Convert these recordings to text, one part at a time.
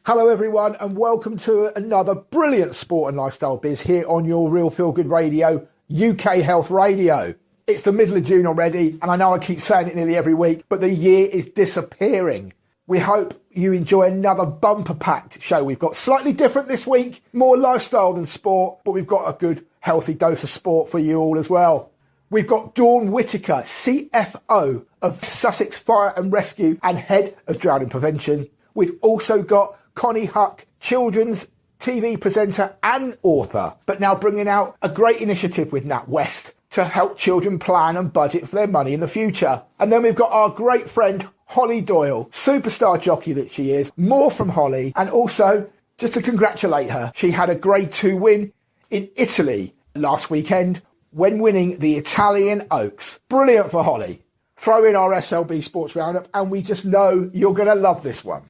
Hello everyone and welcome to another brilliant sport and lifestyle biz here on your Real Feel Good Radio, UK Health Radio. It's the middle of June already and I know I keep saying it nearly every week, but the year is disappearing. We hope you enjoy another bumper-packed show. We've got slightly different this week, more lifestyle than sport, but we've got a good healthy dose of sport for you all as well. We've got Dawn Whittaker, CFO of Sussex Fire and Rescue and Head of Drowning Prevention. We've also got KONNIE HUQ, children's TV presenter and author, but now bringing out a great initiative with Nat West to help children plan and budget for their money in the future. And then we've got our great friend HOLLIE DOYLE, superstar jockey that she is, more from Holly, and also just to congratulate her, she had a Grade 2 win in Italy last weekend when winning the Italian Oaks. Brilliant for Holly. Throw in our SLB Sports Roundup and we just know you're going to love this one.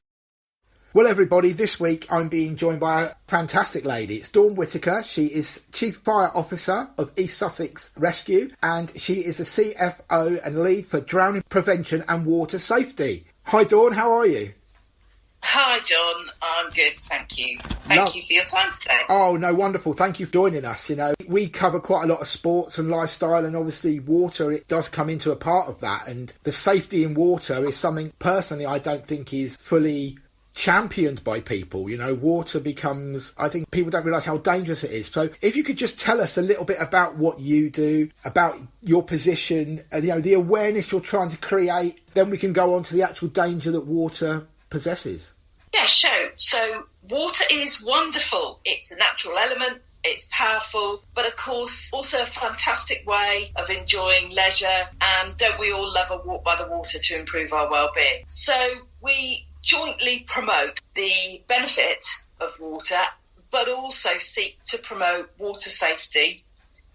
Well, everybody, this week I'm being joined by a fantastic lady. It's Dawn Whittaker. She is Chief Fire Officer of East Sussex Rescue, and she is the CFO and lead for drowning prevention and water safety. Hi, Dawn. How are you? Hi, John. I'm good, thank you. Thank you for your time today. Oh, no, wonderful. Thank you for joining us. You know, we cover quite a lot of sports and lifestyle, and obviously water, it does come into a part of that. And the safety in water is something, personally, I don't think is fully championed by people. You know, water becomes, I think people don't realise how dangerous it is. So if you could just tell us a little bit about what you do, about your position, and, you know, the awareness you're trying to create, then we can go on to the actual danger that water possesses. Yeah, sure. So water is wonderful. It's a natural element. It's powerful, but of course also a fantastic way of enjoying leisure. And don't we all love a walk by the water to improve our well-being? So we jointly promote the benefit of water, but also seek to promote water safety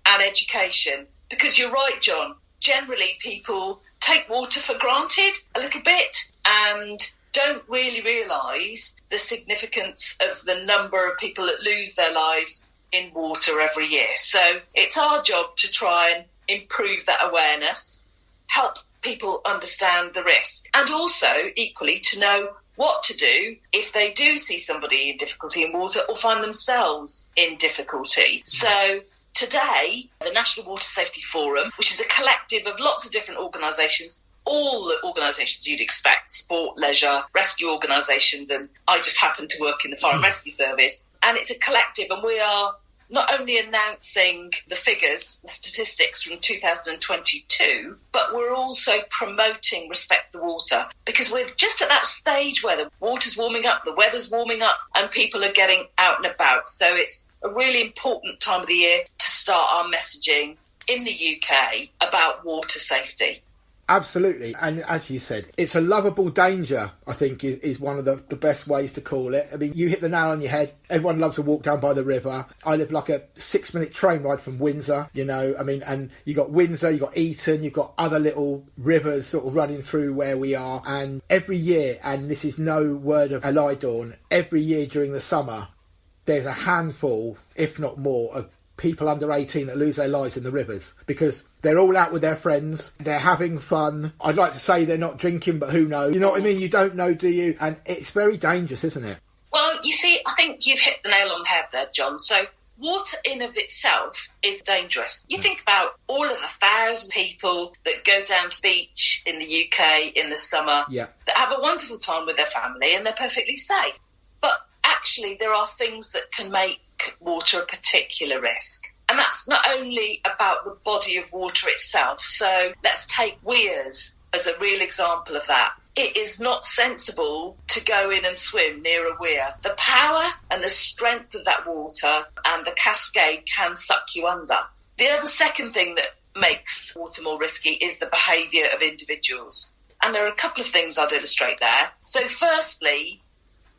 and education. Because you're right, John, generally people take water for granted a little bit and don't really realise the significance of the number of people that lose their lives in water every year. So it's our job to try and improve that awareness, help people understand the risk, and also equally to know what to do if they do see somebody in difficulty in water or find themselves in difficulty. So today, the National Water Safety Forum, which is a collective of lots of different organisations, all the organisations you'd expect, sport, leisure, rescue organisations, and I just happen to work in the Fire and Rescue Service. And it's a collective, and we are not only announcing the figures, the statistics from 2022, but we're also promoting Respect the Water, because we're just at that stage where the water's warming up, the weather's warming up, and people are getting out and about. So it's a really important time of the year to start our messaging in the UK about water safety. Absolutely. And as you said, it's a lovable danger, I think, is one of the best ways to call it. I mean, you hit the nail on your head. Everyone loves a walk down by the river. I live like a 6-minute train ride from Windsor, you know, I mean, and you got Windsor, you got Eton, you've got other little rivers sort of running through where we are. And every year, and this is no word of a lie, Dawn, every year during the summer, there's a handful, if not more, of people under 18 that lose their lives in the rivers because they're all out with their friends, they're having fun. I'd like to say they're not drinking, but who knows? You know what I mean? You don't know, do you? And it's very dangerous, isn't it? Well, you see, I think you've hit the nail on the head there, John. So water in of itself is dangerous. You think about all of the 1,000 people that go down to the beach in the UK in the summer that have a wonderful time with their family and they're perfectly safe. But actually, there are things that can make water a particular risk. And that's not only about the body of water itself. So let's take weirs as a real example of that. It is not sensible to go in and swim near a weir. The power and the strength of that water and the cascade can suck you under. The other second thing that makes water more risky is the behaviour of individuals. And there are a couple of things I'd illustrate there. So firstly,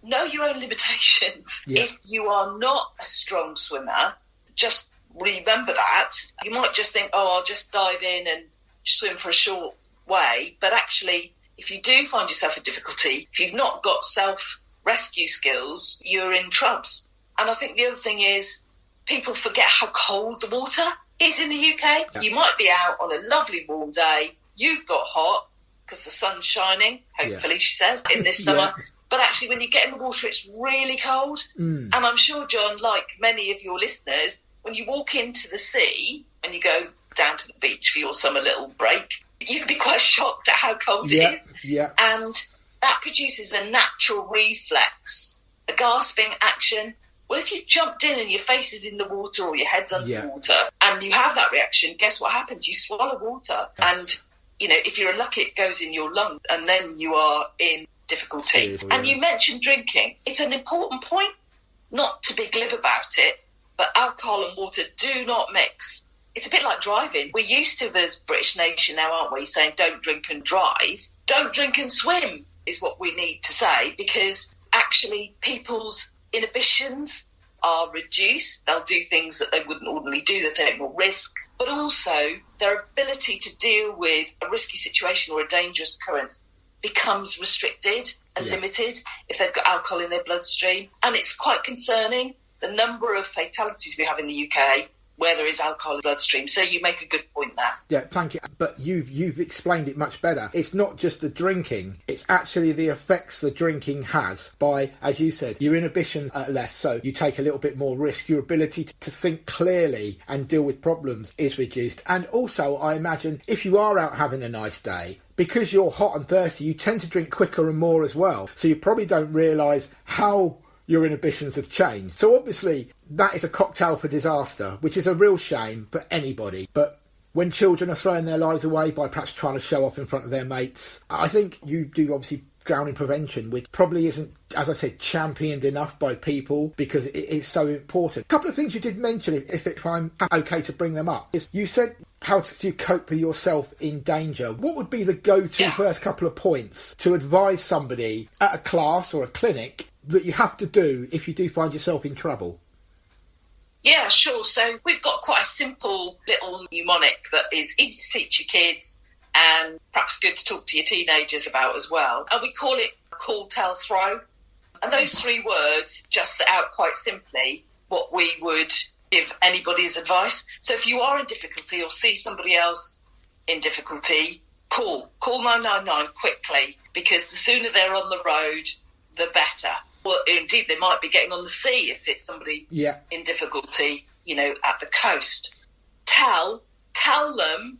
know your own limitations. Yeah. If you are not a strong swimmer, just remember that. You might just think, I'll just dive in and swim for a short way. But actually, if you do find yourself in difficulty, if you've not got self-rescue skills, you're in trubs. And I think the other thing is people forget how cold the water is in the UK. Yeah. You might be out on a lovely warm day. You've got hot because the sun's shining, hopefully, she says, in this summer. But actually, when you get in the water, it's really cold. And I'm sure, John, like many of your listeners, when you walk into the sea and you go down to the beach for your summer little break, you can be quite shocked at how cold it is. Yeah. And that produces a natural reflex, a gasping action. Well, if you jumped in and your face is in the water or your head's under the water and you have that reaction, guess what happens? You swallow water. Yes. And, you know, if you're unlucky, it goes in your lungs and then you are in difficulty. And you mentioned drinking. It's an important point, not to be glib about it, but alcohol and water do not mix. It's a bit like driving. We're used to, as British nation now, aren't we, saying don't drink and drive. Don't drink and swim is what we need to say, because actually people's inhibitions are reduced. They'll do things that they wouldn't ordinarily do. They take more risk. But also their ability to deal with a risky situation or a dangerous occurrence becomes restricted and limited if they've got alcohol in their bloodstream. And it's quite concerning, the number of fatalities we have in the UK where there is alcohol in the bloodstream. So you make a good point there. Yeah, thank you. But you've explained it much better. It's not just the drinking, it's actually the effects the drinking has by, as you said, your inhibitions are less, so you take a little bit more risk. Your ability to think clearly and deal with problems is reduced. And also, I imagine, if you are out having a nice day, because you're hot and thirsty, you tend to drink quicker and more as well. So you probably don't realise how your inhibitions have changed. So obviously that is a cocktail for disaster, which is a real shame for anybody. But when children are throwing their lives away by perhaps trying to show off in front of their mates, I think you do obviously drowning prevention, which probably isn't, as I said, championed enough by people because it is so important. A couple of things you did mention, if I'm okay to bring them up, is you said, how do you cope with yourself in danger? What would be the go-to first couple of points to advise somebody at a class or a clinic that you have to do if you do find yourself in trouble? Yeah, sure. So we've got quite a simple little mnemonic that is easy to teach your kids and perhaps good to talk to your teenagers about as well. And we call it call, tell, throw. And those three words just set out quite simply what we would give anybody as advice. So if you are in difficulty or see somebody else in difficulty, call 999 quickly, because the sooner they're on the road, the better. Well, indeed, they might be getting on the sea if it's somebody in difficulty, you know, at the coast. Tell them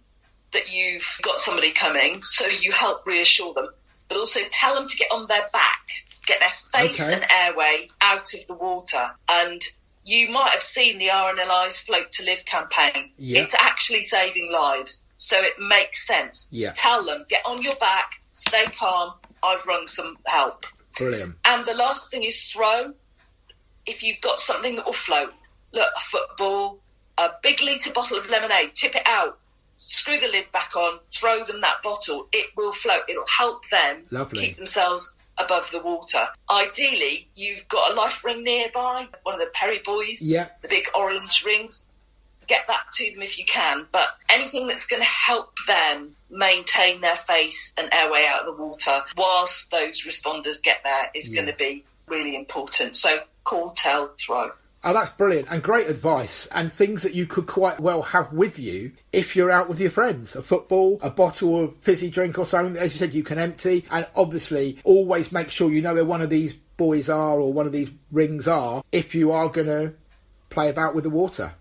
that you've got somebody coming, so you help reassure them, but also tell them to get on their back, get their face and airway out of the water. And you might have seen the RNLI's Float to Live campaign. It's actually saving lives, so it makes sense. Tell them, get on your back, stay calm, I've rung some help. Brilliant. And the last thing is throw. If you've got something that will float, look, a football, a big litre bottle of lemonade, tip it out, screw the lid back on, throw them that bottle. It will float. It'll help them keep themselves above the water. Ideally, you've got a life ring nearby, one of the Perry buoys, the big orange rings. Get that to them if you can. But anything that's going to help them maintain their face and airway out of the water whilst those responders get there is going to be really important. So call, tell, throw. Oh, that's brilliant and great advice, and things that you could quite well have with you if you're out with your friends. A football, a bottle of fizzy drink or something, as you said, you can empty. And obviously always make sure you know where one of these buoys are or one of these rings are if you are going to play about with the water.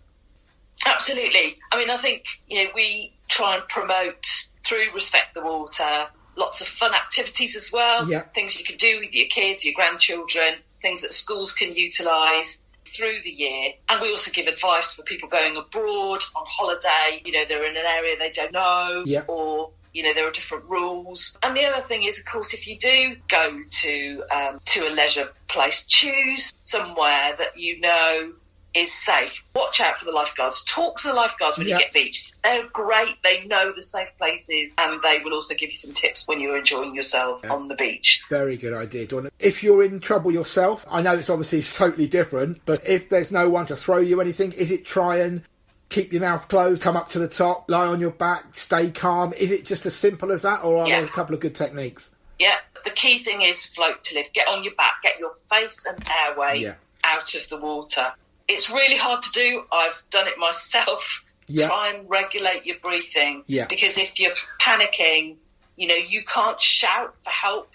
Absolutely. I mean, I think, you know, we try and promote through Respect the Water lots of fun activities as well, things you can do with your kids, your grandchildren, things that schools can utilise through the year. And we also give advice for people going abroad on holiday. You know, they're in an area they don't know or, you know, there are different rules. And the other thing is, of course, if you do go to a leisure place, choose somewhere that you know is safe. Watch out for the lifeguards. Talk to the lifeguards when you get beach. They're great. They know the safe places, and they will also give you some tips when you're enjoying yourself on the beach. Very good idea, Dawn. If you're in trouble yourself, I know this obviously is totally different, but if there's no one to throw you anything, is it try and keep your mouth closed, come up to the top, lie on your back, stay calm? Is it just as simple as that, or are there a couple of good techniques? Yeah, the key thing is float to live. Get on your back, get your face and airway out of the water. It's really hard to do. I've done it myself. Try and regulate your breathing. Because if you're panicking, you know, you can't shout for help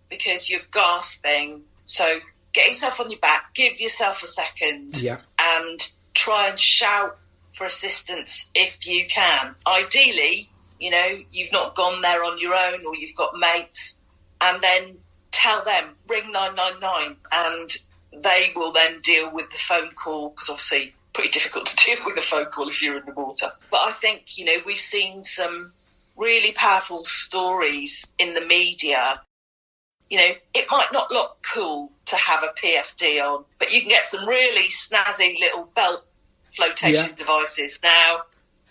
because you're gasping. So get yourself on your back, give yourself a second, and try and shout for assistance if you can. Ideally, you know, you've not gone there on your own, or you've got mates, and then tell them, ring 999, and they will then deal with the phone call, because obviously pretty difficult to deal with a phone call if you're in the water. But I think, you know, we've seen some really powerful stories in the media. You know, it might not look cool to have a PFD on, but you can get some really snazzy little belt flotation devices now.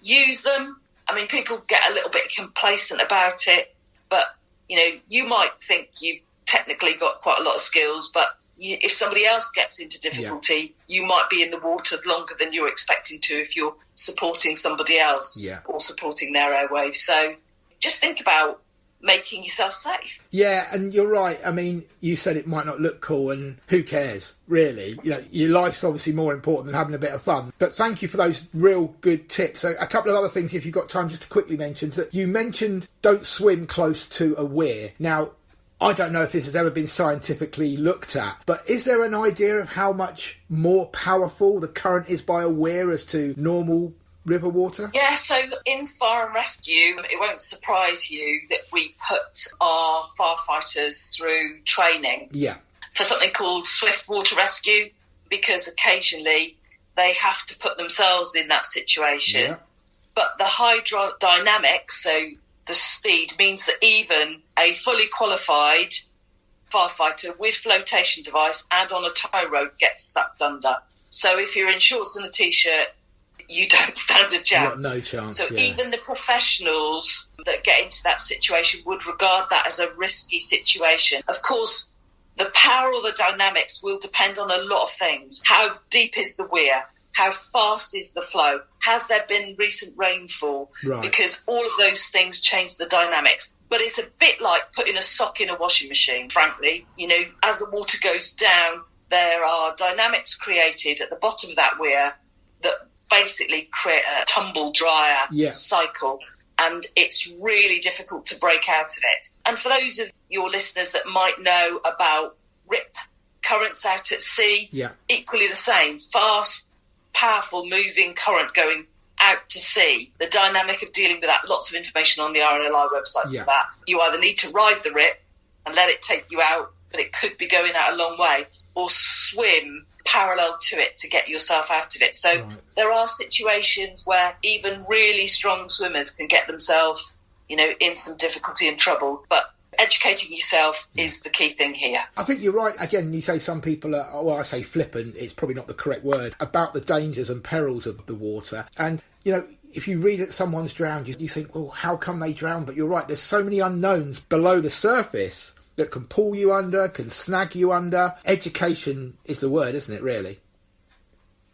Use them. I mean, people get a little bit complacent about it, but, you know, you might think you've technically got quite a lot of skills, but if somebody else gets into difficulty, you might be in the water longer than you're expecting to if you're supporting somebody else or supporting their airwaves. So just think about making yourself safe. Yeah, and you're right. I mean, you said it might not look cool, and who cares, really? You know, your life's obviously more important than having a bit of fun. But thank you for those real good tips. So a couple of other things, if you've got time, just to quickly mention, that you mentioned don't swim close to a weir. Now, I don't know if this has ever been scientifically looked at, but is there an idea of how much more powerful the current is by a weir as to normal river water? Yeah, so in fire and rescue, it won't surprise you that we put our firefighters through training for something called swift water rescue, because occasionally they have to put themselves in that situation. But the hydrodynamics, so the speed, means that even a fully qualified firefighter with flotation device and on a tow rope gets sucked under. So if you're in shorts and a T-shirt, you don't stand a chance. No chance. So even the professionals that get into that situation would regard that as a risky situation. Of course, the power or the dynamics will depend on a lot of things. How deep is the weir? How fast is the flow? Has there been recent rainfall? Because all of those things change the dynamics. But it's a bit like putting a sock in a washing machine, frankly. You know, as the water goes down, there are dynamics created at the bottom of that weir that basically create a tumble dryer cycle. And it's really difficult to break out of it. And for those of your listeners that might know about rip currents out at sea, equally the same. Fast, powerful moving current going out to sea. The dynamic of dealing with that, lots of information on the RNLI website for that. You either need to ride the rip and let it take you out, but it could be going out a long way, or swim parallel to it to get yourself out of it. So there are situations where even really strong swimmers can get themselves, you know, in some difficulty and trouble. But educating yourself is the key thing here. I think you're right. Again, you say some people are, well, I say flippant, it's probably not the correct word, about the dangers and perils of the water. And, you know, if you read that someone's drowned, you think, well, how come they drowned? But you're right, there's so many unknowns below the surface that can pull you under, can snag you under. Education is the word, isn't it, really?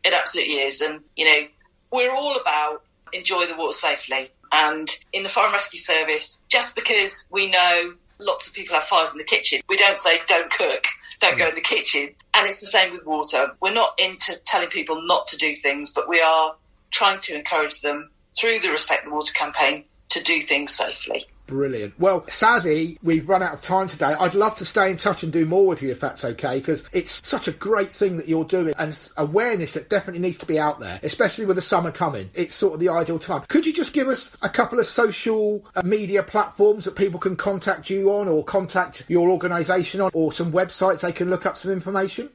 It absolutely is. And, you know, we're all about enjoy the water safely. And in the Fire and Rescue Service, just because we know lots of people have fires in the kitchen, we don't say don't cook, don't go in the kitchen. And it's the same with water. We're not into telling people not to do things, but we are trying to encourage them through the Respect the Water campaign to do things safely. Brilliant. Well, sadly, we've run out of time today. I'd love to stay in touch and do more with you if that's okay, because it's such a great thing that you're doing, and it's awareness that definitely needs to be out there, especially with the summer coming. It's sort of the ideal time. Could you just give us a couple of social media platforms that people can contact you on, or contact your organisation on, or some websites they can look up some information?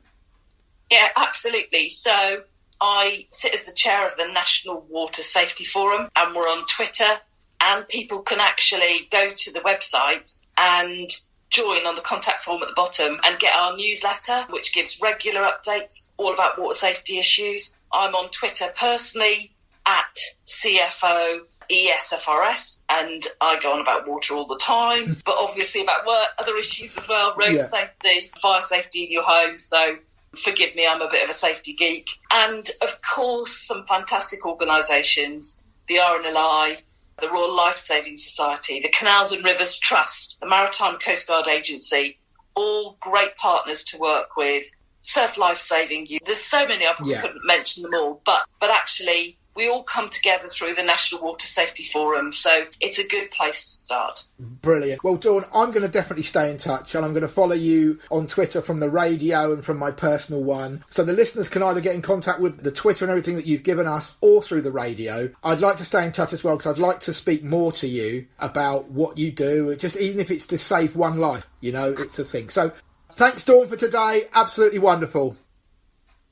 Yeah, absolutely. So I sit as the chair of the National Water Safety Forum, and we're on Twitter. And people can actually go to the website and join on the contact form at the bottom and get our newsletter, which gives regular updates all about water safety issues. I'm on Twitter personally at CFO FRS, and I go on about water all the time, but obviously about work, other issues as well, road safety, fire safety in your home. So forgive me, I'm a bit of a safety geek. And of course, some fantastic organisations, the RNLI, the Royal Life Saving Society, the Canals and Rivers Trust, the Maritime Coast Guard Agency, all great partners to work with. Surf Life Saving You. There's so many of them, I couldn't mention them all, but actually we all come together through the National Water Safety Forum. So it's a good place to start. Brilliant. Well, Dawn, I'm going to definitely stay in touch, and I'm going to follow you on Twitter from the radio and from my personal one. So the listeners can either get in contact with the Twitter and everything that you've given us, or through the radio. I'd like to stay in touch as well, because I'd like to speak more to you about what you do, just even if it's to save one life, you know, it's a thing. So thanks, Dawn, for today. Absolutely wonderful.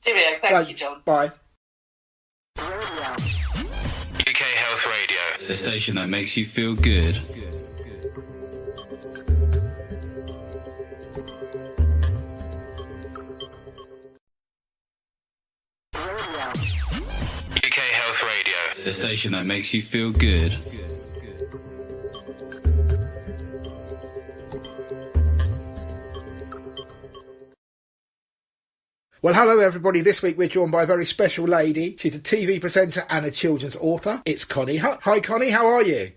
Cheerio. Thank you, John. Bye. UK Health Radio, the station that makes you feel good. UK Health Radio, the station that makes you feel good. Well, hello everybody. This week we're joined by a very special lady. She's a TV presenter and a children's author. It's Connie Huq. Hi Connie, how are you?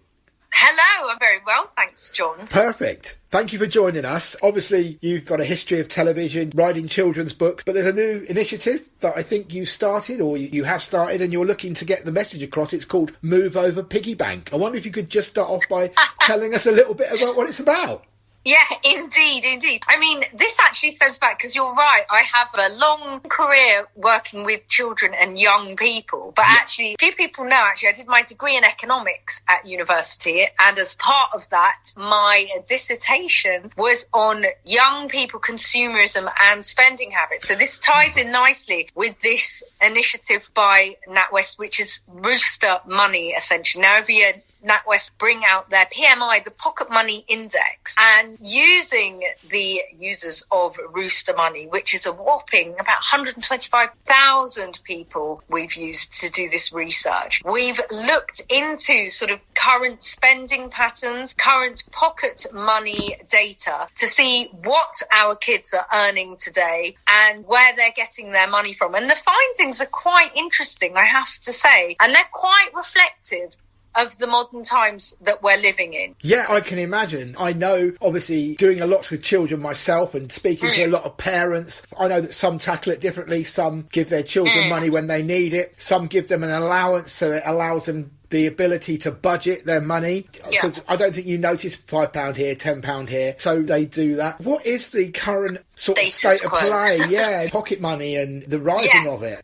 Hello, I'm very well, thanks, John. Perfect. Thank you for joining us. Obviously, you've got a history of television, writing children's books, but there's a new initiative that I think you started, or you have started, and you're looking to get the message across. It's called Move Over Piggy Bank. I wonder if you could just start off by telling us a little bit about what it's about. Yeah, indeed. I mean, this actually stems back because you're right. I have a long career working with children and young people. But actually, few people know, I did my degree in economics at university. And as part of that, my dissertation was on young people, consumerism and spending habits. So this ties in nicely with this initiative by Nat West, which is Rooster Money, essentially. Now, every year, Nat West bring out their PMI, the Pocket Money Index, and using the users of Rooster Money, which is a whopping about 125,000 people we've used to do this research. We've looked into sort of current spending patterns, current pocket money data to see what our kids are earning today and where they're getting their money from. And the findings are quite interesting, I have to say, and they're quite reflective of the modern times that we're living in. Yeah, I can imagine. I know, obviously, doing a lot with children myself and speaking to a lot of parents, I know that some tackle it differently. Some give their children money when they need it. Some give them an allowance, so it allows them the ability to budget their money. Because I don't think you notice £5 here, £10 here. So they do that. What is the current sort of state of play? Yeah, pocket money and the rising of it.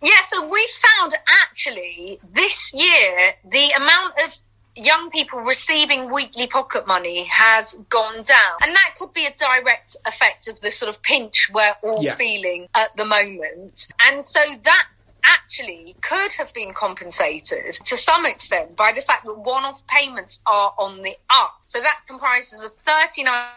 Yeah, so we found actually this year the amount of young people receiving weekly pocket money has gone down. And that could be a direct effect of the sort of pinch we're all feeling at the moment. And so that actually could have been compensated to some extent by the fact that one-off payments are on the up. So that comprises of 39%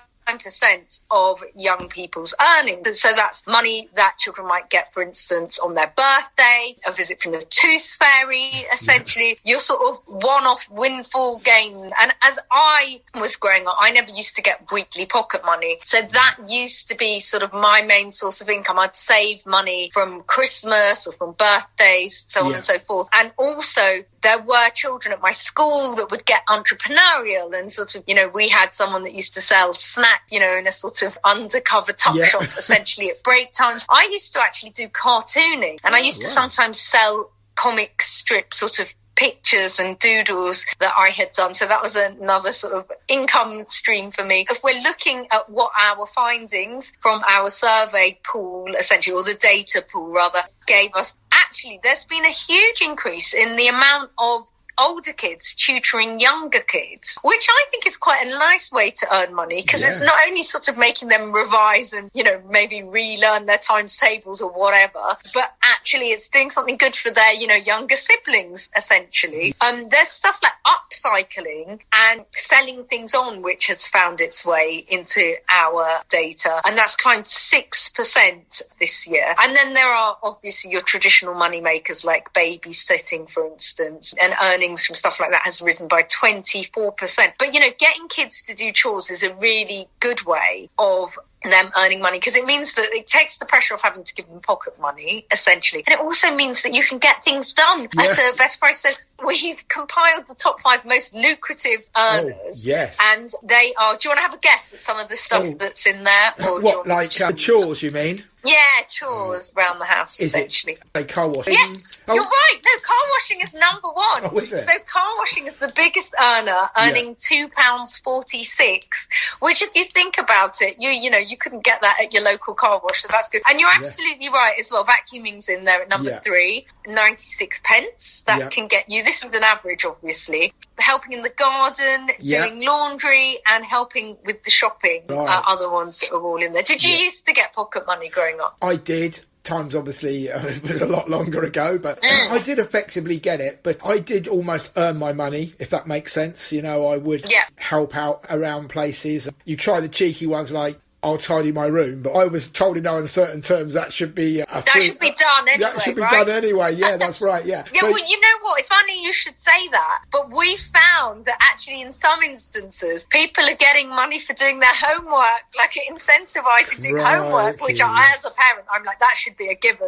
of young people's earnings. So that's money that children might get, for instance, on their birthday, a visit from the tooth fairy, essentially, your sort of one-off windfall gain. And as I was growing up, I never used to get weekly pocket money. So that used to be sort of my main source of income. I'd save money from Christmas or from birthdays, so on and so forth. And also, there were children at my school that would get entrepreneurial and sort of, you know, we had someone that used to sell snacks, you know, in a sort of undercover tuck shop, essentially at break times. I used to actually do cartooning, and I used to sometimes sell comic strip sort of pictures and doodles that I had done. So that was another sort of income stream for me. If we're looking at what our findings from our survey pool, essentially, or the data pool rather, gave us, actually, there's been a huge increase in the amount of older kids tutoring younger kids, which I think is quite a nice way to earn money, because it's not only sort of making them revise and, you know, maybe relearn their times tables or whatever, but actually it's doing something good for their, you know, younger siblings, essentially. There's stuff like upcycling and selling things on, which has found its way into our data, and that's climbed 6% this year. And then there are obviously your traditional money makers like babysitting, for instance, and earning from stuff like that has risen by 24%. But, you know, getting kids to do chores is a really good way of them earning money, because it means that it takes the pressure off having to give them pocket money, essentially. And it also means that you can get things done at a better price. So we've compiled the top 5 most lucrative earners. Oh, yes. And they are, do you want to have a guess at some of the stuff that's in there? Or What, like chores, you mean? Yeah, chores around the house, Is essentially. it car washing? Yes, you're right. No, car washing is number 1. Oh, is it? So car washing is the biggest earner, earning £2.46, which if you think about it, you know, you couldn't get that at your local car wash, so that's good. And you're absolutely right as well. Vacuuming's in there at number 3, 96 pence. That can get you, this is an average, obviously. Helping in the garden, doing laundry, and helping with the shopping are other ones that are all in there. Did you used to get pocket money growing up? I did. Times obviously it was a lot longer ago, but I did effectively get it. But I did almost earn my money, if that makes sense. You know, I would help out around places. You try the cheeky ones like, I'll tidy my room, but I was told in no uncertain terms that should be should be done anyway. That should be done anyway. Yeah, that's right. Yeah. Yeah. Well, you know what? It's funny you should say that, but we found that actually in some instances people are getting money for doing their homework, like incentivising doing homework, which I, as a parent, I'm like, that should be a given,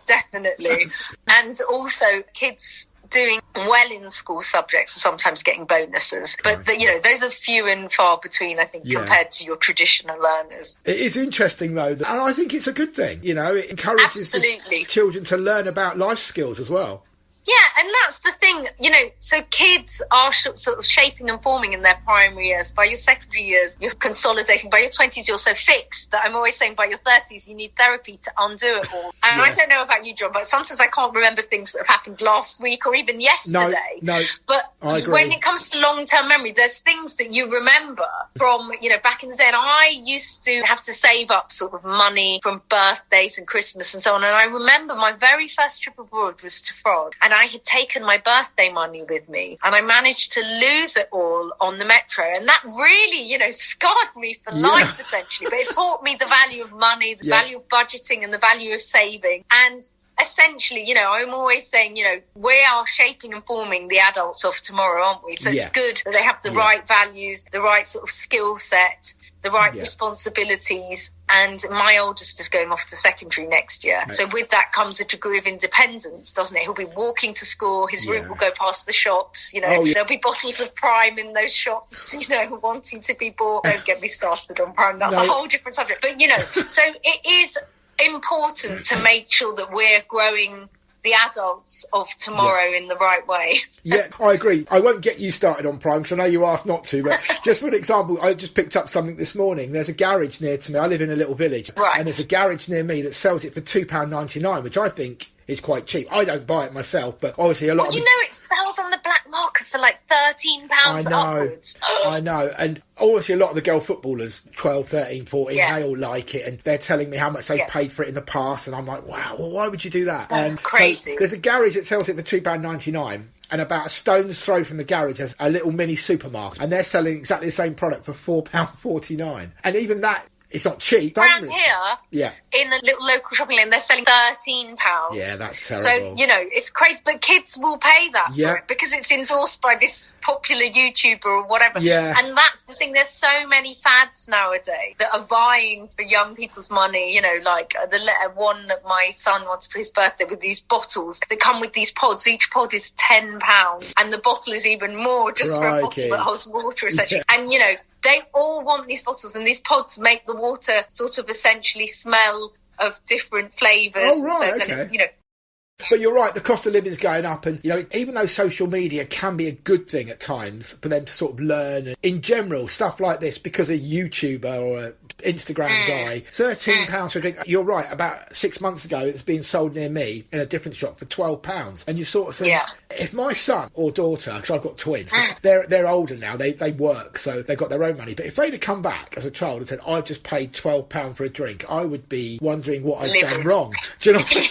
definitely. And also kids doing well in school subjects are sometimes getting bonuses, but you know, those are few and far between, I think, compared to your traditional learners. It is interesting though, and I think it's a good thing. You know, it encourages the children to learn about life skills as well. Yeah, and that's the thing, you know, so kids are sort of shaping and forming in their primary years. By your secondary years, you're consolidating. By your 20s, you're so fixed that I'm always saying by your 30s, you need therapy to undo it all. And I don't know about you, John, but sometimes I can't remember things that have happened last week or even yesterday. No, but I agree. When it comes to long-term memory, there's things that you remember from, you know, back in the day. And I used to have to save up sort of money from birthdays and Christmas and so on. And I remember my very first trip abroad was to France. And I had taken my birthday money with me and I managed to lose it all on the metro. And that really, you know, scarred me for life, essentially. But it taught me the value of money, the value of budgeting and the value of saving. And essentially, you know, I'm always saying, you know, we are shaping and forming the adults of tomorrow, aren't we? So it's good that they have the right values, the right sort of skill set, the right responsibilities. And my oldest is going off to secondary next year. Right. So with that comes a degree of independence, doesn't it? He'll be walking to school. His route will go past the shops. You know, there'll be bottles of Prime in those shops, you know, wanting to be bought. Don't get me started on Prime. That's a whole different subject. But, you know, so it is important to make sure that we're growing the adults of tomorrow in the right way. Yeah, I agree. I won't get you started on Prime because I know you asked not to, but just for an example, I just picked up something this morning. There's a garage near to me. I live in a little village, and there's a garage near me that sells it for £2.99, which I think is quite cheap. I don't buy it myself, but obviously a lot of... you know, it sells on the black market for like £13 upwards. I know. And obviously a lot of the girl footballers, 12, 13, 14, they all like it. And they're telling me how much they paid for it in the past. And I'm like, wow, well, why would you do that? That's crazy. So there's a garage that sells it for £2.99. And about a stone's throw from the garage has a little mini supermarket. And they're selling exactly the same product for £4.49. And even that... it's not cheap. Around here, in the little local shopping lane, they're selling £13. Yeah, that's terrible. So, you know, it's crazy, but kids will pay that for it because it's endorsed by this popular YouTuber or whatever. Yeah. And that's the thing, there's so many fads nowadays that are vying for young people's money, you know, like the one that my son wants for his birthday with these bottles that come with these pods. Each pod is £10 and the bottle is even more just for a bottle that holds water, essentially. Yeah. And, you know, they all want these bottles, and these pods make the water sort of essentially smell of different flavours. Oh, right, so then it's, you know. But you're right, the cost of living is going up, and, you know, even though social media can be a good thing at times for them to sort of learn, in general, stuff like this, because a YouTuber or a Instagram guy, £13 for a drink. You're right, about 6 months ago, it was being sold near me in a different shop for £12. And you sort of think, if my son or daughter, because I've got twins, they're older now, they work, so they've got their own money. But if they'd have come back as a child and said, I've just paid £12 for a drink, I would be wondering what I've done wrong. Do you know what I mean?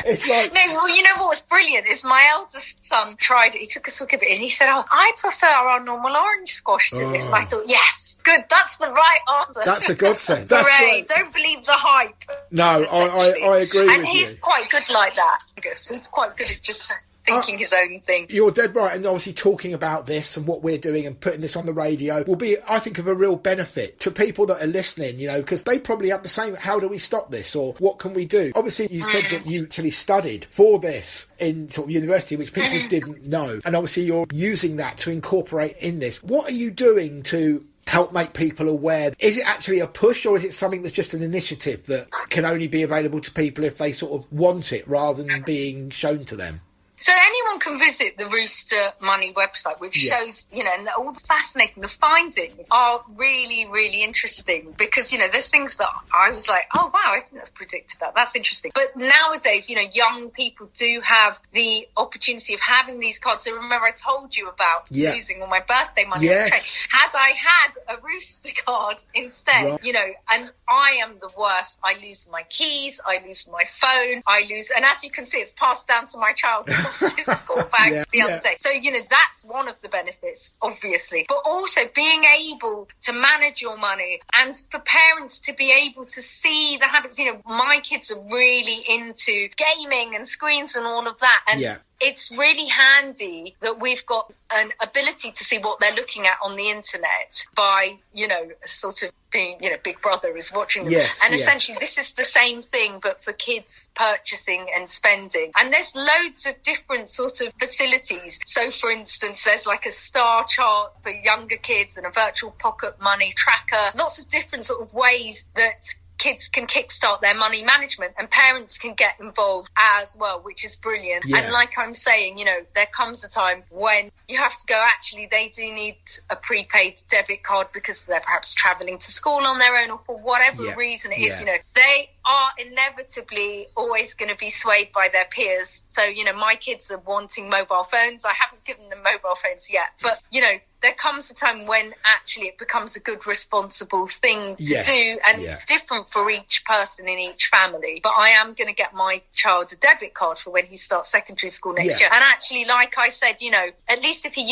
It's like... No, well, you know what's brilliant is my eldest son tried it. He took a swig of it and he said, I prefer our normal orange squash to this. And I thought, yes, good, that's the right answer. That's a godsend. That's great. Don't believe the hype. No, I agree with you. And he's quite good like that. He's quite good at just thinking his own thing. You're dead right, and obviously talking about this and what we're doing and putting this on the radio will be, I think, of a real benefit to people that are listening, you know, because they probably have the same, how do we stop this, or what can we do? Obviously, you said that you actually studied for this in sort of university, which people didn't know, and obviously you're using that to incorporate in this. What are you doing to help make people aware? Is it actually a push, or is it something that's just an initiative that can only be available to people if they sort of want it rather than being shown to them? So anyone can visit the Rooster Money website, which shows, you know, and all the fascinating, the findings are really, really interesting because, you know, there's things that I was like, oh, wow, I couldn't have predicted that. That's interesting. But nowadays, you know, young people do have the opportunity of having these cards. So remember I told you about losing all my birthday money. Yes. Had I had a Rooster card instead, you know, and I am the worst. I lose my keys, I lose my phone, and as you can see, it's passed down to my child. His school bag the other day. So, you know, that's one of the benefits, obviously. But also being able to manage your money and for parents to be able to see the habits. You know, my kids are really into gaming and screens and all of that. And it's really handy that we've got an ability to see what they're looking at on the internet by, you know, sort of being, you know, Big Brother is watching them. And essentially this is the same thing, but for kids purchasing and spending. And there's loads of different sort of facilities. So, for instance, there's like a star chart for younger kids and a virtual pocket money tracker. Lots of different sort of ways that kids can kickstart their money management, and parents can get involved as well, which is brilliant. And like I'm saying, you know, there comes a time when you have to go, actually, they do need a prepaid debit card because they're perhaps travelling to school on their own, or for whatever reason it is, you know, they are inevitably always going to be swayed by their peers. So, you know, my kids are wanting mobile phones. I haven't given them mobile phones yet, but, you know, there comes a time when actually it becomes a good, responsible thing to do, and it's different for each person in each family. But I am going to get my child a debit card for when he starts secondary school next year. And actually, like I said, you know, at least if he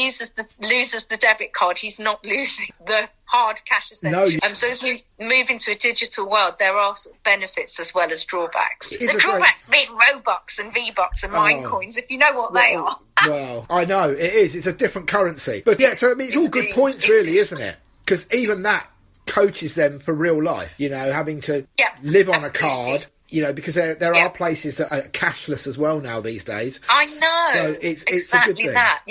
loses the debit card, he's not losing the hard cash essentially. So as we move into a digital world, there are sort of benefits as well as drawbacks. The drawbacks being Robux and V-Bucks and Minecoins, if you know what they are. Well, I know, it is. It's a different currency. But yeah, so I mean, it's all good points really, isn't it? Because even that coaches them for real life, you know, having to live on a card. You know, because there are places that are cashless as well now these days. I know. So it's exactly a good thing. That.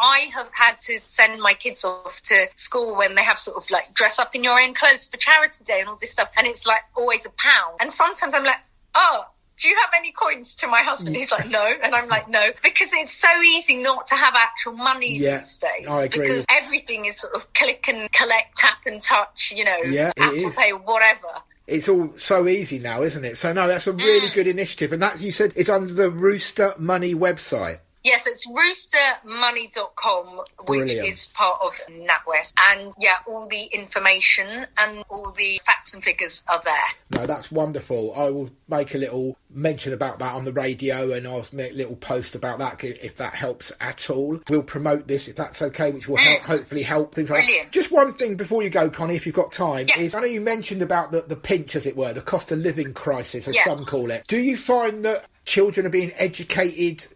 I have had to send my kids off to school when they have sort of like dress up in your own clothes for charity day and all this stuff. And it's like always £1. And sometimes I'm like, oh, do you have any coins? To my husband? He's like, no. And I'm like, no, because it's so easy not to have actual money these days. I agree. Because everything is sort of click and collect, tap and touch, you know, Apple Pay, whatever. It's all so easy now, isn't it? So, no, that's a really good initiative. And that, you said, is under the Rooster Money website. Yes, it's roostermoney.com, which is part of Nat West. And, all the information and all the facts and figures are there. No, that's wonderful. I will make a little mention about that on the radio, and I'll make a little post about that if that helps at all. We'll promote this if that's okay, which will hopefully help things like that. Just one thing before you go, Connie, if you've got time, is I know you mentioned about the pinch, as it were, the cost of living crisis, as some call it. Do you find that children are being educated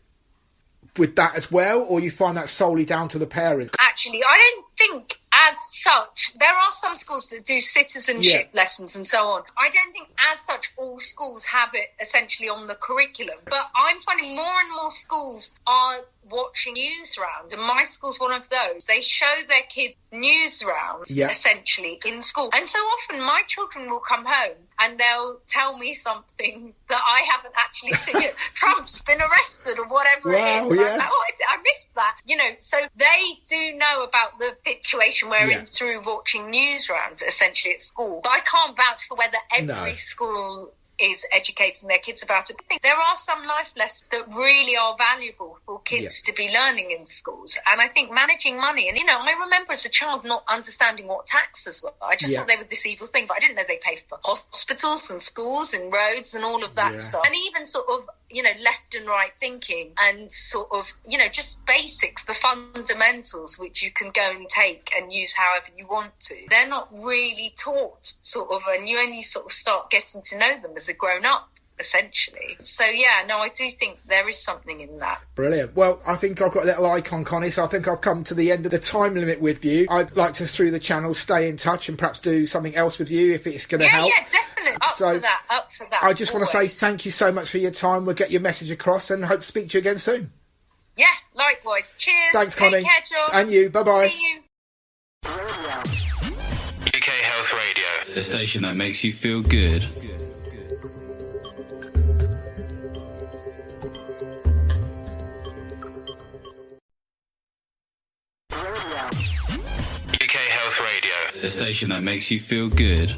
with that as well, or you find that solely down to the parents? Actually, I don't think as such. There are some schools that do citizenship lessons and so on. I don't think as such all schools have it essentially on the curriculum. But I'm finding more and more schools are watching news round, and my school's one of those. They show their kids news rounds essentially in school. And so often my children will come home and they'll tell me something that I haven't actually seen. Trump's been arrested or whatever it is. Like, I missed that. You know, so they do know about the situation we're in through watching news rounds essentially at school. But I can't vouch for whether every school is educating their kids about it. I think there are some life lessons that really are valuable for kids to be learning in schools. And I think managing money, and, you know, I remember as a child not understanding what taxes were. I just thought they were this evil thing, but I didn't know they paid for hospitals and schools and roads and all of that stuff. And even sort of, you know, left and right thinking and sort of, you know, just basics, the fundamentals, which you can go and take and use however you want to. They're not really taught sort of, and you only sort of start getting to know them as a grown up, essentially. So yeah, no, I do think there is something in that. Brilliant. Well, I think I've got a little icon, Connie, so I think I've come to the end of the time limit with you. I'd like to, through the channel, stay in touch and perhaps do something else with you if it's going to help. Yeah, definitely. Up for that. I just want to say thank you so much for your time. We'll get your message across and hope to speak to you again soon. Yeah, likewise. Cheers. Thanks, Connie. Take care, John. And you. Bye-bye. See you. UK Health Radio, the station that makes you feel good. UK Health Radio, the station that makes you feel good.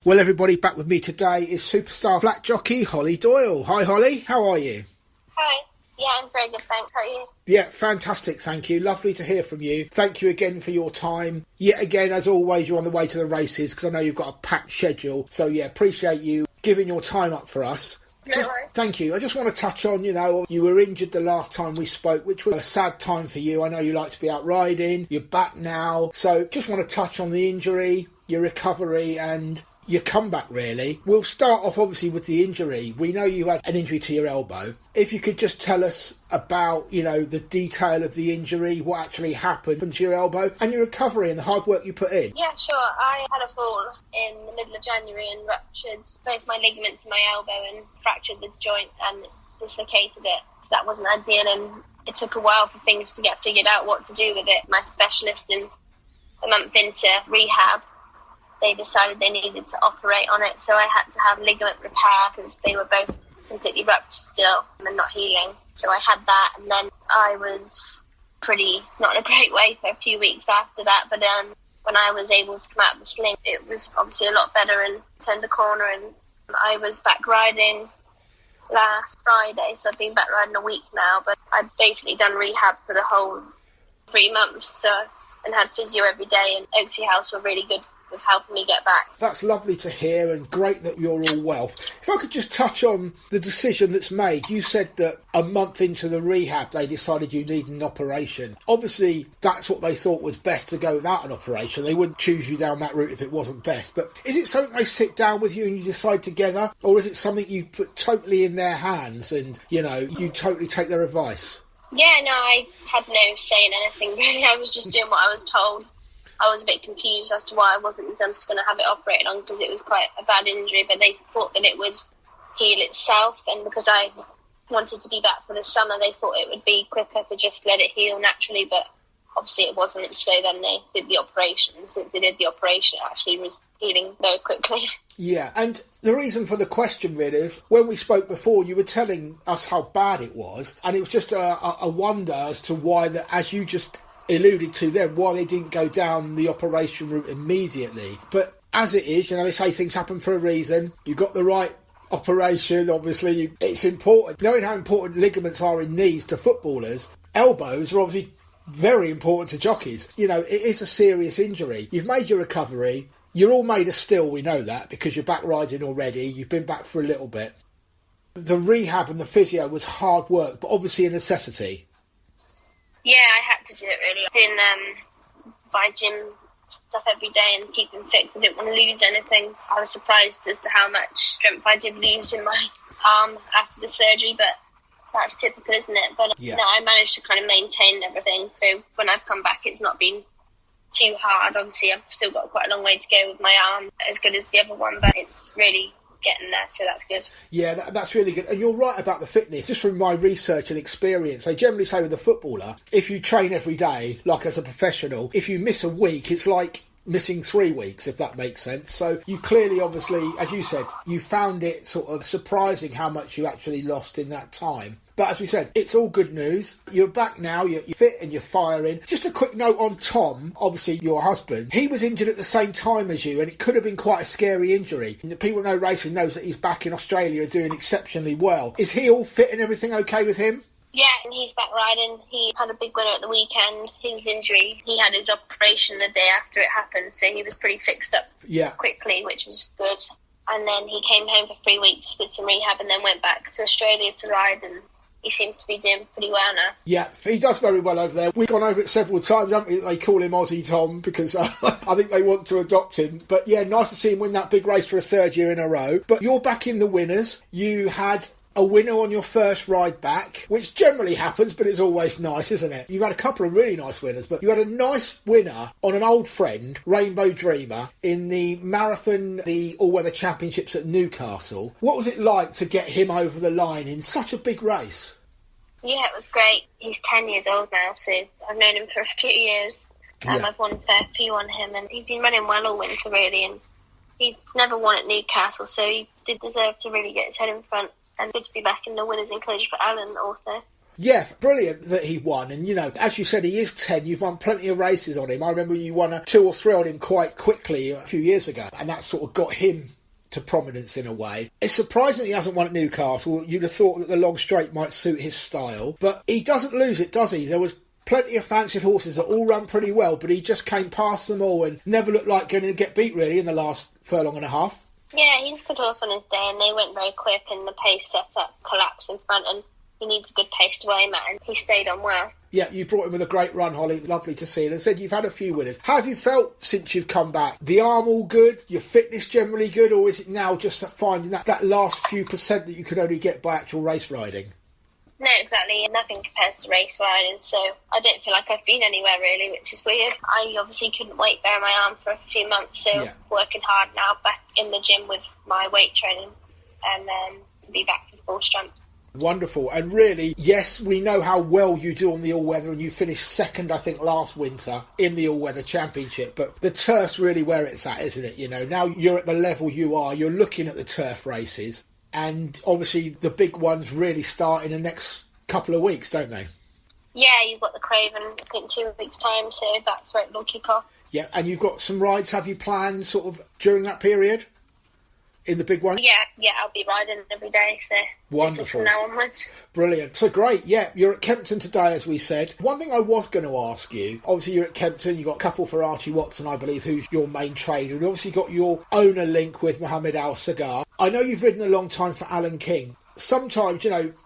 Well, everybody, back with me today is superstar flat jockey Hollie Doyle. Hi, Hollie. How are you? Hi. Yeah, I'm very good, thanks. How are you? Yeah, fantastic, thank you. Lovely to hear from you. Thank you again for your time. Yet again, as always, you're on the way to the races because I know you've got a packed schedule. So, yeah, appreciate you giving your time up for us. No worries. Thank you. I just want to touch on, you were injured the last time we spoke, which was a sad time for you. I know you like to be out riding. You're back now. So just want to touch on the injury, your recovery and your comeback, really. We'll start off, obviously, with the injury. We know you had an injury to your elbow. If you could just tell us about, the detail of the injury, what actually happened to your elbow and your recovery and the hard work you put in. Yeah, sure. I had a fall in the middle of January and ruptured both my ligaments in my elbow and fractured the joint and dislocated it. So that wasn't ideal, and it took a while for things to get figured out what to do with it. My specialist, in a month into rehab, they decided they needed to operate on it, so I had to have ligament repair because they were both completely ruptured still and not healing. So I had that, and then I was pretty not in a great way for a few weeks after that, but when I was able to come out of the sling, it was obviously a lot better and turned the corner, and I was back riding last Friday, so I've been back riding a week now, but I'd basically done rehab for the whole 3 months, and had physio every day, and Oaksey House were really good with helping me get back. That's lovely to hear and great that you're all well. If I could just touch on the decision that's made. You said that a month into the rehab they decided you needed an operation. Obviously that's what they thought was best, to go without an operation. They wouldn't choose you down that route if it wasn't best. But is it something they sit down with you and you decide together, or is it something you put totally in their hands and you totally take their advice? Yeah, no, I had no say in anything really. I was just doing what I was told. I was a bit confused as to why I wasn't just going to have it operated on, because it was quite a bad injury, but they thought that it would heal itself, and because I wanted to be back for the summer, they thought it would be quicker to just let it heal naturally, but obviously it wasn't, so then they did the operation. Since they did the operation, it actually was healing very quickly. Yeah, and the reason for the question really is, when we spoke before, you were telling us how bad it was, and it was just a wonder as to why, as you just alluded to then, why they didn't go down the operation route immediately. But as it is, they say things happen for a reason. You got the right operation, obviously. It's important. Knowing how important ligaments are in knees to footballers, elbows are obviously very important to jockeys. It is a serious injury. You've made your recovery. You're all made of steel, we know that, because you're back riding already. You've been back for a little bit. The rehab and the physio was hard work, but obviously a necessity. Yeah, I had to do it really. Doing my gym stuff every day and keeping fit, because I didn't want to lose anything. I was surprised as to how much strength I did lose in my arm after the surgery, but that's typical, isn't it? But yeah. No, I managed to kind of maintain everything. So when I've come back, it's not been too hard. Obviously, I've still got quite a long way to go with my arm, as good as the other one, but it's really getting there, so that's good. Yeah, that's really good. And you're right about the fitness. Just from my research and experience, they generally say with a footballer, if you train every day, like as a professional, if you miss a week, it's like missing 3 weeks, if that makes sense. So you clearly, obviously, as you said, you found it sort of surprising how much you actually lost in that time. But as we said, it's all good news. You're back now, you're fit and you're firing. Just a quick note on Tom, obviously your husband. He was injured at the same time as you, and it could have been quite a scary injury. And the people know racing knows that he's back in Australia doing exceptionally well. Is he all fit and everything okay with him? Yeah, and he's back riding. He had a big winner at the weekend. His injury, he had his operation the day after it happened, so he was pretty fixed up quickly, which was good. And then he came home for 3 weeks, did some rehab, and then went back to Australia to ride, and he seems to be doing pretty well now. Yeah, he does very well over there. We've gone over it several times, haven't we? They call him Aussie Tom because I think they want to adopt him. But yeah, nice to see him win that big race for a third year in a row. But you're back in the winners. You had a winner on your first ride back, which generally happens, but it's always nice, isn't it? You've had a couple of really nice winners, but you had a nice winner on an old friend, Rainbow Dreamer, in the marathon, the all-weather championships at Newcastle. What was it like to get him over the line in such a big race? Yeah, it was great. He's 10 years old now, so I've known him for a few years. I've won fair few on him, and he's been running well all winter, really, and he's never won at Newcastle, so he did deserve to really get his head in front. And good to be back in the winners' enclosure for Alan also. Yeah, brilliant that he won. And, as you said, he is 10. You've won plenty of races on him. I remember you won 2 or 3 on him quite quickly a few years ago. And that sort of got him to prominence in a way. It's surprising that he hasn't won at Newcastle. You'd have thought that the long straight might suit his style. But he doesn't lose it, does he? There was plenty of fancied horses that all run pretty well, but he just came past them all and never looked like going to get beat, really, in the last furlong and a half. Yeah, he's a good horse on his day, and they went very quick, and the pace set up collapsed in front, and he needs a good pace to aim at, and he stayed on well. Yeah, you brought him with a great run, Holly. Lovely to see. And said you've had a few winners. How have you felt since you've come back? The arm all good? Your fitness generally good? Or is it now just finding that last few percent that you could only get by actual race riding? No, exactly. Nothing compares to race riding, so I don't feel like I've been anywhere really, which is weird. I obviously couldn't weight bear my arm for a few months, so working hard now, back in the gym with my weight training, and to be back to full strength. Wonderful. And really, yes, we know how well you do on the all-weather, and you finished second, I think, last winter in the all-weather championship, but the turf's really where it's at, isn't it? Now you're at the level you are, you're looking at the turf races. And obviously the big ones really start in the next couple of weeks, don't they? Yeah, you've got the Craven in 2 weeks' time, so that's where it'll kick off. Yeah, and you've got some rides, have you planned sort of during that period? In the big one? Yeah, I'll be riding every day, so wonderful. From now onwards. Brilliant. So great, you're at Kempton today, as we said. One thing I was going to ask you, obviously you're at Kempton, you've got a couple for Archie Watson, I believe, who's your main trainer, and obviously got your owner link with Mohammed Al Sagar. I know you've ridden a long time for Alan King. Sometimes,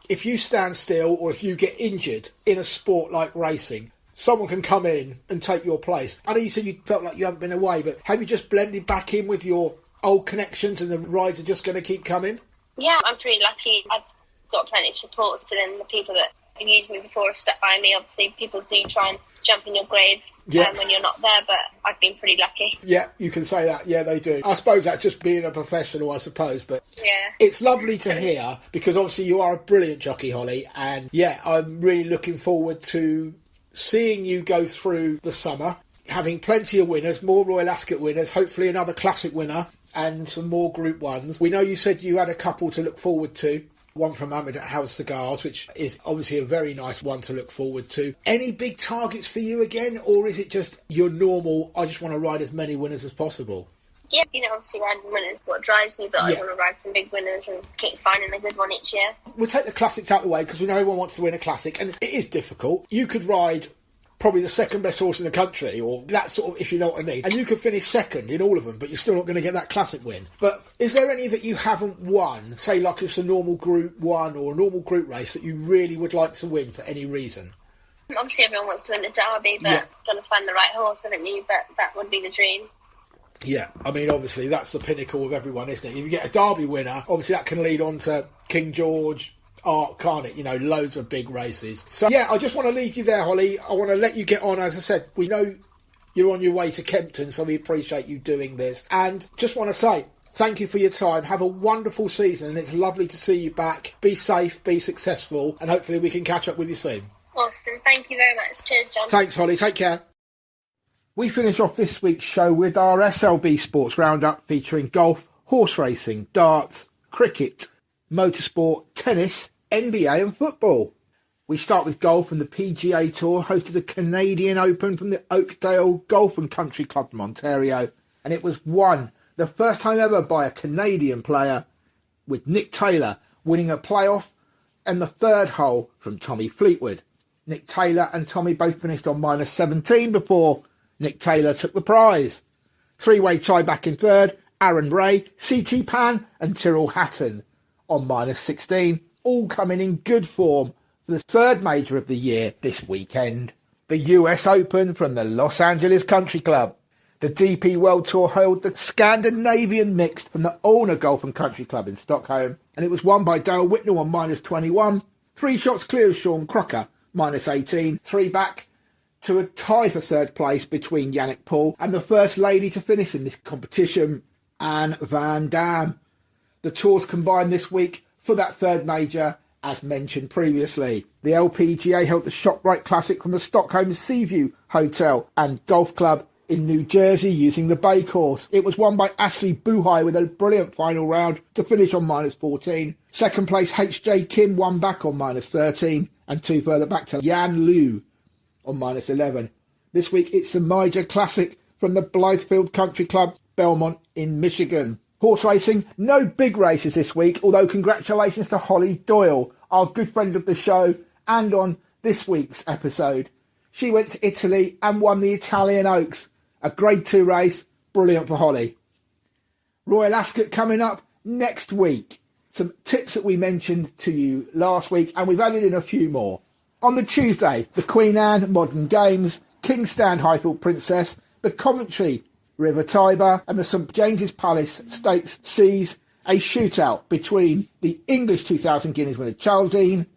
if you stand still or if you get injured in a sport like racing, someone can come in and take your place. I know you said you felt like you haven't been away, but have you just blended back in with your old connections and the rides are just going to keep coming? Yeah, I'm pretty lucky. I've got plenty of support, so then the people that have used me before have stuck by me. Obviously, people do try and jump in your grave when you're not there, but I've been pretty lucky. Yeah, you can say that. Yeah, they do. I suppose that's just being a professional, I suppose, but yeah, it's lovely to hear because obviously you are a brilliant jockey, Holly, and I'm really looking forward to seeing you go through the summer, having plenty of winners, more Royal Ascot winners, hopefully another classic winner and some more Group 1s. We know you said you had a couple to look forward to. One from Ahmed at House Cigars, which is obviously a very nice one to look forward to. Any big targets for you again, or is it just your normal, I just want to ride as many winners as possible? Yeah, obviously riding winners is what drives me, but I want to ride some big winners and keep finding a good one each year. We'll take the classics out of the way, because we know everyone wants to win a classic, and it is difficult. You could ride probably the second best horse in the country, or that sort of, if you know what I mean. And you could finish second in all of them, but you're still not going to get that classic win. But is there any that you haven't won, say like it's a normal Group 1 or a normal group race, that you really would like to win for any reason? Obviously everyone wants to win the Derby, but you've got to find the right horse, haven't you? But that would be the dream. Yeah, I mean, obviously that's the pinnacle of everyone, isn't it? If you get a Derby winner, obviously that can lead on to King George, can't it? Loads of big races. So, I just want to leave you there, Holly. I want to let you get on. As I said, we know you're on your way to Kempton, so we appreciate you doing this. And just want to say, thank you for your time. Have a wonderful season, and it's lovely to see you back. Be safe, be successful, and hopefully we can catch up with you soon. Awesome. Thank you very much. Cheers, John. Thanks, Holly. Take care. We finish off this week's show with our SLB Sports Roundup featuring golf, horse racing, darts, cricket, motorsport, tennis, NBA and football. We start with golf, and the PGA Tour hosted the Canadian Open from the Oakdale Golf and Country Club from Ontario, and it was won, the first time ever, by a Canadian player, with Nick Taylor winning a playoff and the third hole from Tommy Fleetwood. Nick Taylor and Tommy both finished on -17 before Nick Taylor took the prize. Three-way tie back in third, Aaron Ray, C.T. Pan and Tyrrell Hatton on -16, all coming in good form for the third major of the year this weekend. The US Open from the Los Angeles Country Club. The DP World Tour held the Scandinavian Mixed from the Orna Golf and Country Club in Stockholm, and it was won by Dale Whitnell on -21, 3 shots clear of Sean Crocker, -18, 3 back to a tie for third place between Yannick Paul and the first lady to finish in this competition, Anne Van Dam. The tours combined this week for that third major, as mentioned previously. The LPGA held the ShopRite Classic from the Stockholm Seaview Hotel and Golf Club in New Jersey using the Bay Course. It was won by Ashley Buhai with a brilliant final round to finish on -14. Second place HJ Kim won back on -13 and 2 further back to Yan Liu on -11. This week it's the Major Classic from the Blythefield Country Club, Belmont in Michigan. Horse racing, no big races this week, although congratulations to Hollie Doyle, our good friend of the show, and on this week's episode. She went to Italy and won the Italian Oaks. A Grade 2 race, brilliant for Hollie. Royal Ascot coming up next week. Some tips that we mentioned to you last week, and we've added in a few more. On the Tuesday, the Queen Anne Modern Games, King's Stand Highfield Princess, the Coventry River Tiber and the St James's Palace Stakes sees a shootout between the English 2,000 guineas winner Geraldine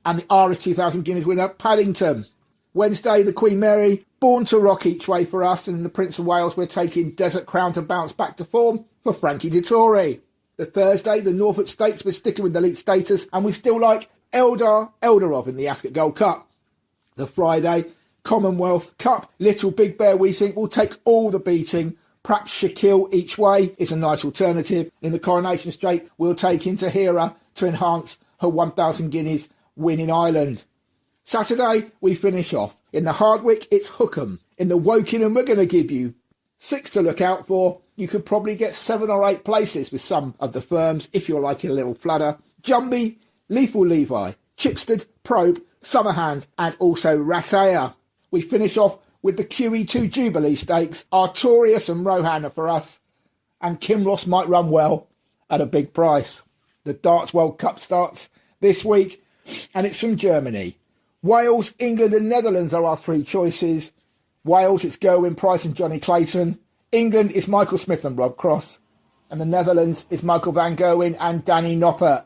and the Irish 2,000 guineas winner Paddington. Wednesday, the Queen Mary, Born to Rock each way for us, and the Prince of Wales, we're taking Desert Crown to bounce back to form for Frankie Dettori. The Thursday, the Norfolk Stakes, we're sticking with elite status, and we still like Eldar Eldarov in the Ascot Gold Cup. The Friday, Commonwealth Cup, Little Big Bear we think will take all the beating. Perhaps Shaquille each way is a nice alternative. In the Coronation Straight, we'll take in Tahira to enhance her 1,000 guineas win in Ireland. Saturday, we finish off. In the Hardwick, it's Hookham. In the Wokingham, we're going to give you 6 to look out for. You could probably get 7 or 8 places with some of the firms if you're liking a little flutter. Jumby, Lethal Levi, Chipstead, Probe, Summerhand, and also Rassaya. We finish off with the QE2 Jubilee Stakes. Artorius and Rohan are for us. And Kinross might run well at a big price. The Darts World Cup starts this week, and it's from Germany. Wales, England and Netherlands are our 3 choices. Wales, it's Gerwyn Price and Johnny Clayton. England is Michael Smith and Rob Cross. And the Netherlands is Michael van Gerwen and Danny Noppert.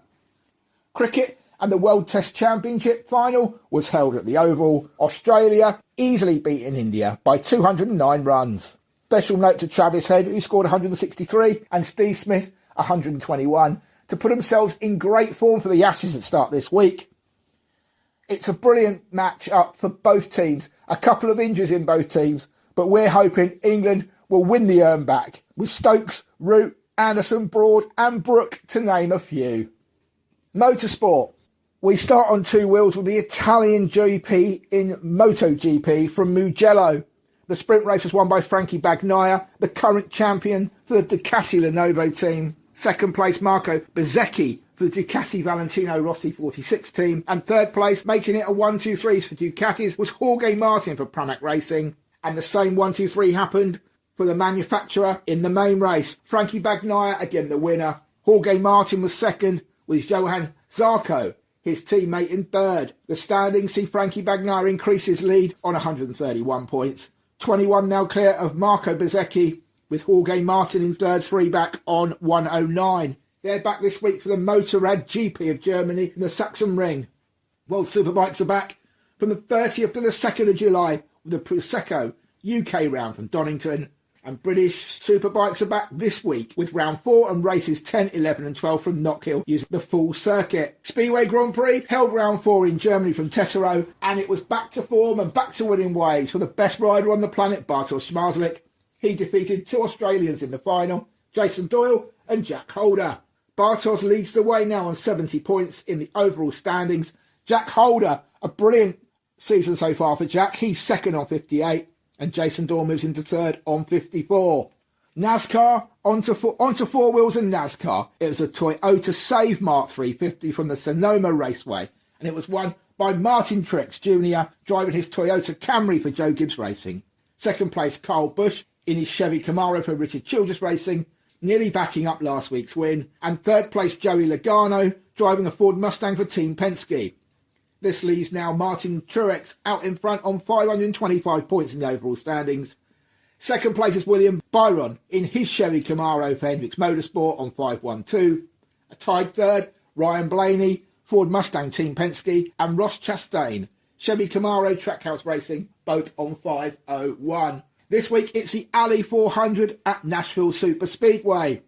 Cricket and the World Test Championship final was held at the Oval. Australia easily beaten India by 209 runs. Special note to Travis Head, who scored 163, and Steve Smith 121, to put themselves in great form for the Ashes that start this week. It's a brilliant match up for both teams. A couple of injuries in both teams, but we're hoping England will win the urn back with Stokes, Root, Anderson, Broad and Brook to name a few. Motorsport. We start on 2 wheels with the Italian GP in MotoGP from Mugello. The sprint race was won by Frankie Bagnaia, the current champion for the Ducati Lenovo team. Second place Marco Bezzecchi for the Ducati Valentino Rossi 46 team, and third place, making it a 1-2-3 for Ducatis, was Jorge Martin for Pramac Racing, and the same 1-2-3 happened for the manufacturer in the main race. Frankie Bagnaia again the winner. Jorge Martin was second, with Johan Zarco, his teammate, in third. The standings see Frankie Bagnaia increase his lead on 131 points. 21 now clear of Marco Bezzecchi, with Jorge Martin in third, 3 back on 109. They're back this week for the Motorrad GP of Germany in the Saxon Ring. World Superbikes are back from the 30th to the 2nd of July with the Prosecco UK round from Donington. And British Superbikes are back this week with round 4 and races 10, 11 and 12 from Knockhill using the full circuit. Speedway Grand Prix held round 4 in Germany from Tesoro, and it was back to form and back to winning ways for the best rider on the planet, Bartosz Zmarzlik. He defeated 2 Australians in the final, Jason Doyle and Jack Holder. Bartos leads the way now on 70 points in the overall standings. Jack Holder, a brilliant season so far for Jack. He's second on 58, and Jason Doyle moves into third on 54. NASCAR, onto 4 wheels in NASCAR. It was a Toyota Save Mark 350 from the Sonoma Raceway, and it was won by Martin Truex Jr., driving his Toyota Camry for Joe Gibbs Racing. Second place, Kyle Busch in his Chevy Camaro for Richard Childress Racing, nearly backing up last week's win. And third place, Joey Logano, driving a Ford Mustang for Team Penske. This leaves now Martin Truex out in front on 525 points in the overall standings. Second place is William Byron in his Chevy Camaro for Hendricks Motorsport on 512. A tied third, Ryan Blaney, Ford Mustang Team Penske, and Ross Chastain, Chevy Camaro Trackhouse Racing, both on 501. This week it's the Alley 400 at Nashville Super Speedway.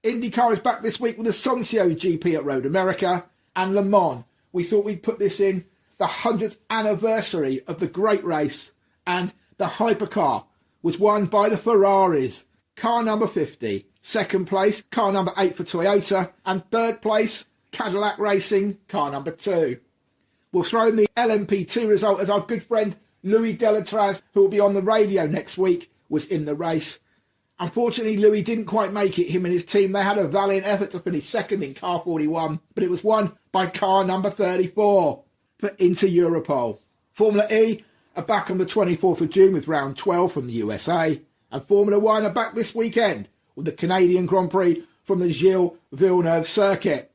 IndyCar is back this week with the Soncio GP at Road America, and Le Mans. We thought we'd put this in the 100th anniversary of the great race, and the hypercar was won by the Ferraris. Car number 50. Second place, car number 8 for Toyota, and third place, Cadillac Racing, car number 2. We'll throw in the LMP2 result as our good friend Louis Delatraz, who will be on the radio next week, was in the race. Unfortunately, Louis didn't quite make it. Him and his team, they had a valiant effort to finish second in car 41, but it was won by car number 34 for Inter Europol. Formula E are back on the 24th of June with round 12 from the USA, and Formula 1 are back this weekend with the Canadian Grand Prix from the Gilles Villeneuve circuit.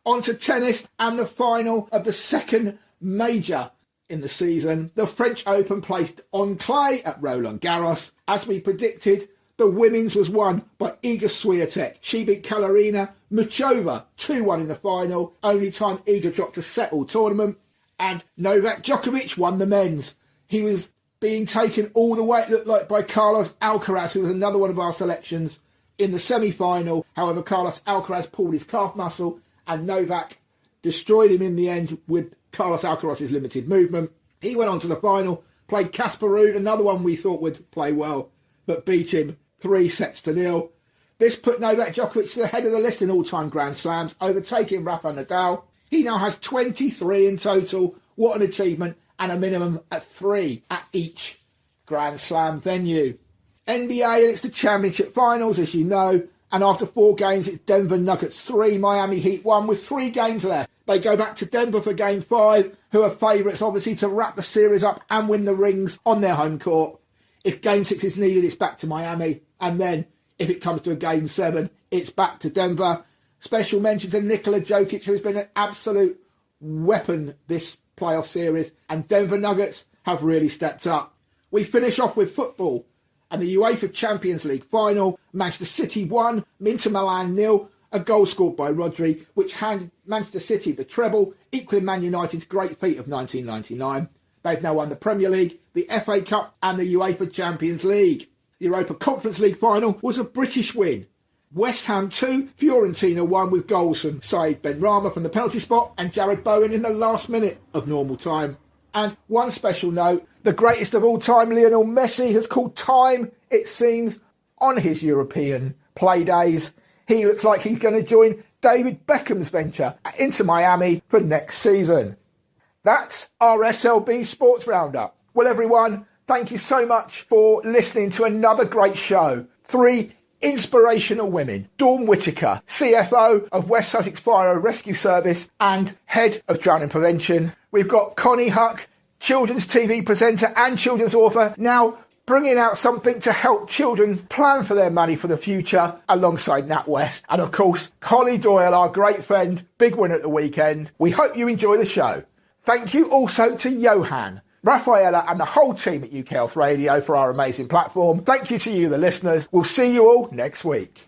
On to tennis and the final of the second major in the season. The French Open placed on clay at Roland Garros. As we predicted, the women's was won by Iga Swiatek. She beat Katarina Muchova 2-1 in the final, only time Iga dropped a settle tournament. And Novak Djokovic won the men's. He was being taken all the way, it looked like, by Carlos Alcaraz, who was another one of our selections, in the semi-final. However, Carlos Alcaraz pulled his calf muscle and Novak destroyed him in the end with Carlos Alcaraz's limited movement. He went on to the final, played Casper Ruud, another one we thought would play well, but beat him 3-0. This put Novak Djokovic to the head of the list in all-time Grand Slams, overtaking Rafa Nadal. He now has 23 in total. What an achievement, and a minimum at 3 at each Grand Slam venue. NBA, and it's the championship finals, as you know, and after 4 games, it's Denver Nuggets 3, Miami Heat 1, with 3 games left. They go back to Denver for Game 5, who are favourites, obviously, to wrap the series up and win the rings on their home court. If Game 6 is needed, it's back to Miami. And then, if it comes to a Game 7, it's back to Denver. Special mention to Nikola Jokic, who has been an absolute weapon this playoff series. And Denver Nuggets have really stepped up. We finish off with football. And the UEFA Champions League final, Manchester City 1, Inter Milan 0, a goal scored by Rodri, which handed Manchester City the treble, equaling Man United's great feat of 1999. They've now won the Premier League, the FA Cup and the UEFA Champions League. The Europa Conference League final was a British win. West Ham 2, Fiorentina 1 with goals from Said Benrahma from the penalty spot and Jared Bowen in the last minute of normal time. And one special note, the greatest of all time, Lionel Messi, has called time, it seems, on his European play days. He looks like he's going to join David Beckham's venture at Inter Miami for next season. That's our SLB Sports Roundup. Well, everyone, thank you so much for listening to another great show. 3 inspirational women. Dawn Whittaker, CFO of West Sussex Fire and Rescue Service and Head of Drowning Prevention. We've got KONNIE HUQ, children's TV presenter and children's author, now bringing out something to help children plan for their money for the future alongside Nat West. And of course, HOLLIE DOYLE, our great friend, big winner at the weekend. We hope you enjoy the show. Thank you also to Johan, Rafaela and the whole team at UK Health Radio for our amazing platform. Thank you to you, the listeners. We'll see you all next week.